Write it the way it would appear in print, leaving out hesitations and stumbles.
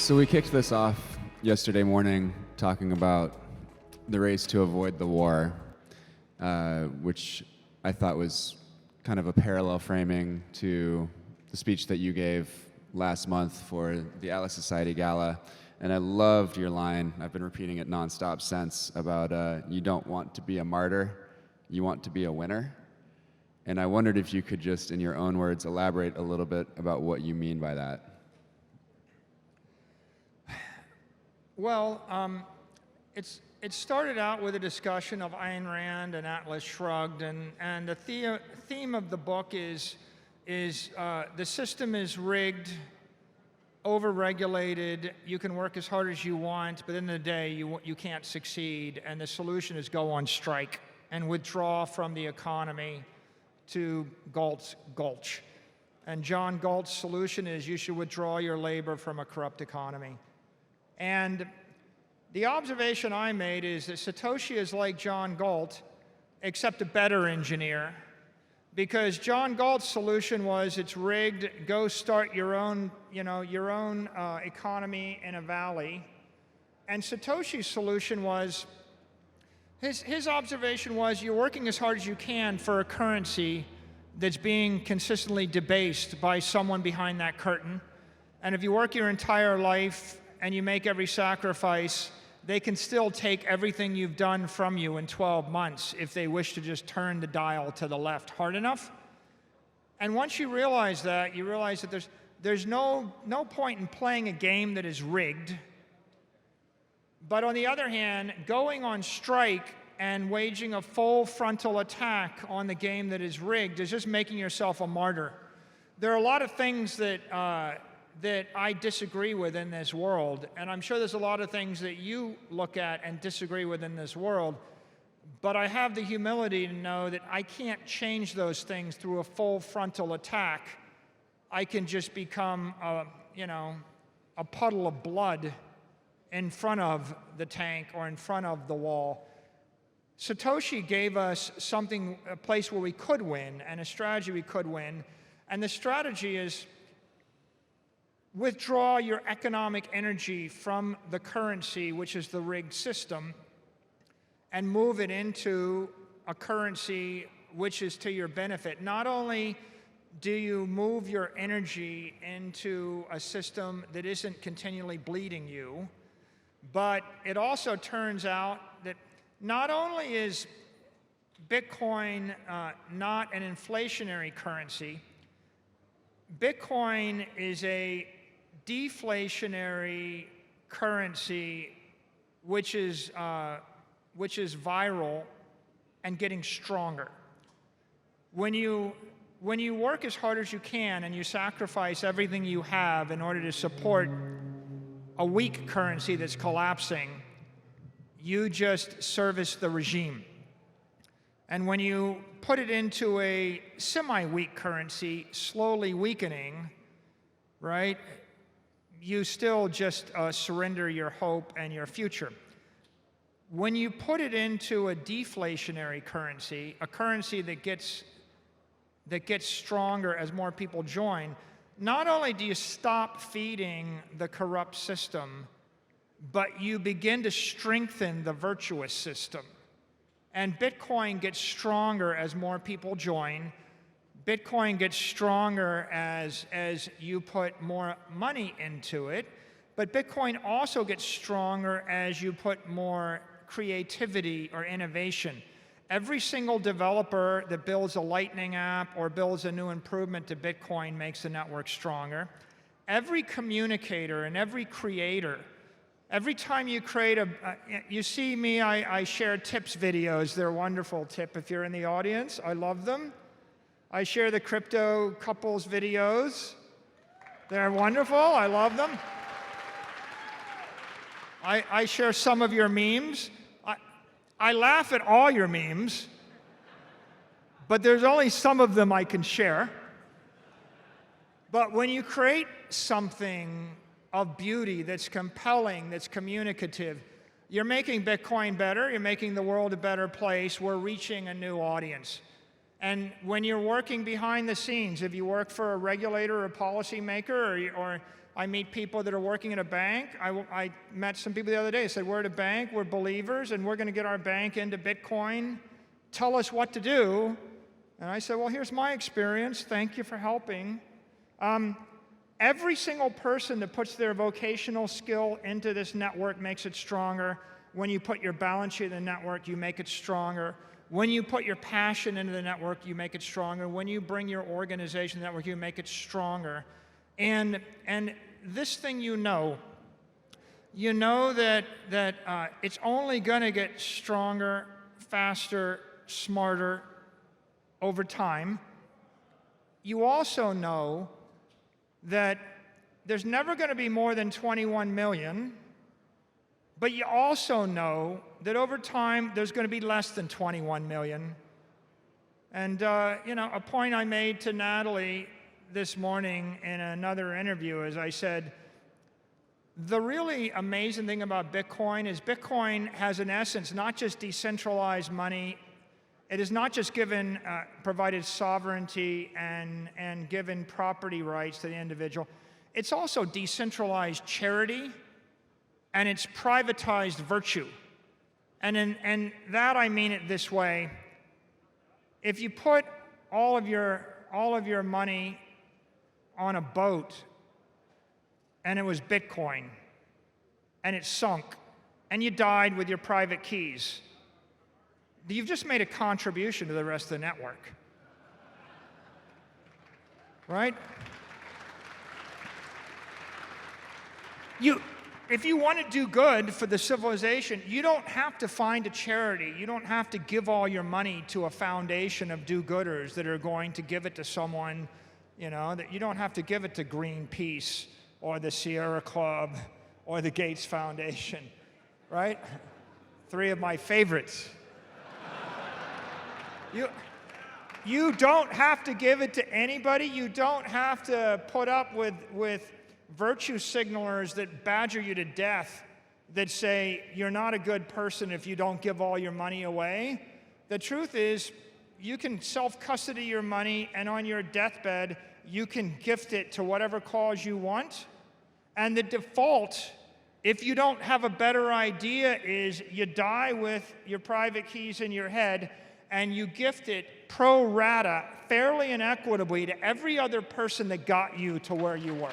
So we kicked this off yesterday morning talking about the race to avoid the war, which I thought was kind of a parallel framing to the speech that you gave last month for the Atlas Society Gala. And I loved your line, I've been repeating it nonstop since, about you don't want to be a martyr, you want to be a winner. And I wondered if you could just, in your own words, elaborate a little bit about what you mean by that. Well, it started out with a discussion of Ayn Rand and Atlas Shrugged, and the theme of the book is the system is rigged, over-regulated, you can work as hard as you want, but in the day you can't succeed, and the solution is go on strike and withdraw from the economy to Galt's Gulch. And John Galt's solution is you should withdraw your labor from a corrupt economy. And the observation I made is that Satoshi is like John Galt, except a better engineer, because John Galt's solution was it's rigged, go start your own economy in a valley. And Satoshi's solution was, his observation was you're working as hard as you can for a currency that's being consistently debased by someone behind that curtain. And if you work your entire life and you make every sacrifice, they can still take everything you've done from you in 12 months if they wish to just turn the dial to the left hard enough. And once you realize that, you realize that there's no point in playing a game that is rigged. But on the other hand, going on strike and waging a full frontal attack on the game that is rigged is just making yourself a martyr. There are a lot of things that I disagree with in this world, and I'm sure there's a lot of things that you look at and disagree with in this world, but I have the humility to know that I can't change those things through a full frontal attack. I can just become a puddle of blood in front of the tank or in front of the wall. Satoshi gave us something, a place where we could win, and a strategy we could win, and the strategy is withdraw your economic energy from the currency, which is the rigged system, and move it into a currency which is to your benefit. Not only do you move your energy into a system that isn't continually bleeding you, but it also turns out that not only is Bitcoin not an inflationary currency, Bitcoin is a deflationary currency which is viral and getting stronger. When you work as hard as you can and you sacrifice everything you have in order to support a weak currency that's collapsing, you just service the regime. And when you put it into a semi-weak currency, slowly weakening, right, you still just surrender your hope and your future. When you put it into a deflationary currency, a currency that gets stronger as more people join, not only do you stop feeding the corrupt system, but you begin to strengthen the virtuous system. And Bitcoin gets stronger as more people join. Bitcoin gets stronger as you put more money into it, but Bitcoin also gets stronger as you put more creativity or innovation. Every single developer that builds a Lightning app or builds a new improvement to Bitcoin makes the network stronger. Every communicator and every creator, every time you create you see me, I share tips videos. They're wonderful. Tip if you're in the audience. I love them. I share the crypto couples videos. They're wonderful. I love them. I share some of your memes. I laugh at all your memes, but there's only some of them I can share. But when you create something of beauty that's compelling, that's communicative, you're making Bitcoin better, you're making the world a better place, we're reaching a new audience. And when you're working behind the scenes, if you work for a regulator or a policymaker, or I meet people that are working at a bank. I met some people the other day. They said, we're at a bank, we're believers, and we're going to get our bank into Bitcoin. Tell us what to do. And I said, well, here's my experience. Thank you for helping. Every single person that puts their vocational skill into this network makes it stronger. When you put your balance sheet in the network, you make it stronger. When you put your passion into the network, you make it stronger. When you bring your organization to the network, you make it stronger. And this thing you know that it's only going to get stronger, faster, smarter over time. You also know that there's never going to be more than 21 million, but you also know that over time there's going to be less than 21 million. And a point I made to Natalie this morning in another interview is I said, the really amazing thing about Bitcoin is Bitcoin has in essence not just decentralized money. It is not just provided sovereignty and given property rights to the individual. It's also decentralized charity, and it's privatized virtue. And that I mean it this way: if you put all of your money on a boat, and it was Bitcoin, and it sunk, and you died with your private keys, you've just made a contribution to the rest of the network. Right? If you want to do good for the civilization, you don't have to find a charity. You don't have to give all your money to a foundation of do-gooders that are going to give it to someone, that you don't have to give it to Greenpeace or the Sierra Club or the Gates Foundation, right? 3 of my favorites. You don't have to give it to anybody. You don't have to put up with virtue signalers that badger you to death, that say you're not a good person if you don't give all your money away. The truth is, you can self-custody your money, and on your deathbed, you can gift it to whatever cause you want. And the default, if you don't have a better idea, is you die with your private keys in your head, and you gift it pro rata, fairly and equitably, to every other person that got you to where you were.